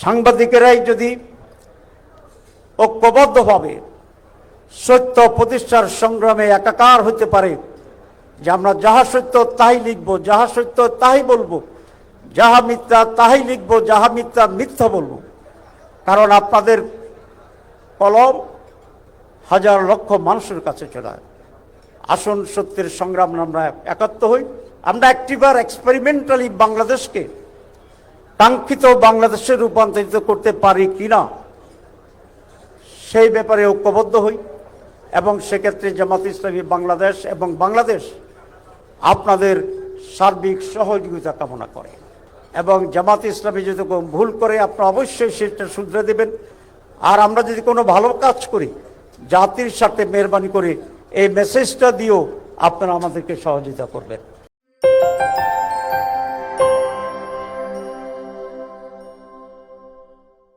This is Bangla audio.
সাংবাদিকেরাই যদি ঐক্যবদ্ধভাবে সত্য প্রতিষ্ঠার সংগ্রামে একাকার হতে পারে, যে আমরা যাহা সত্য তাই লিখব, যাহা সত্য তাই বলবো, যাহা মিথ্যা তাই লিখব, যাহা মিথ্যা মিথ্যা বলবো। কারণ আপনাদের কলম হাজার লক্ষ মানুষের কাছে চলায়। আসুন সত্যের সংগ্রাম আমরা একাত্ম হই। আমরা একটিবার এক্সপেরিমেন্টালি বাংলাদেশকে কাঙ্ক্ষিত বাংলাদেশে রূপান্তরিত করতে পারি কিনা সেই ব্যাপারে ঐক্যবদ্ধ হই, এবং সেক্ষেত্রে জামাত ইসলামী বাংলাদেশ এবং বাংলাদেশ আপনাদের সার্বিক সহযোগিতা কামনা করে। এবং জামাত ইসলামী যদি কোনো ভুল করে আপনারা অবশ্যই সেটা শুধরে দেবেন। আর আমরা যদি কোনো ভালো কাজ করি, জাতির সাথে মেহরবানি করে এই মেসেজটা দিয়েও আপনারা আমাদেরকে সহযোগিতা করবেন।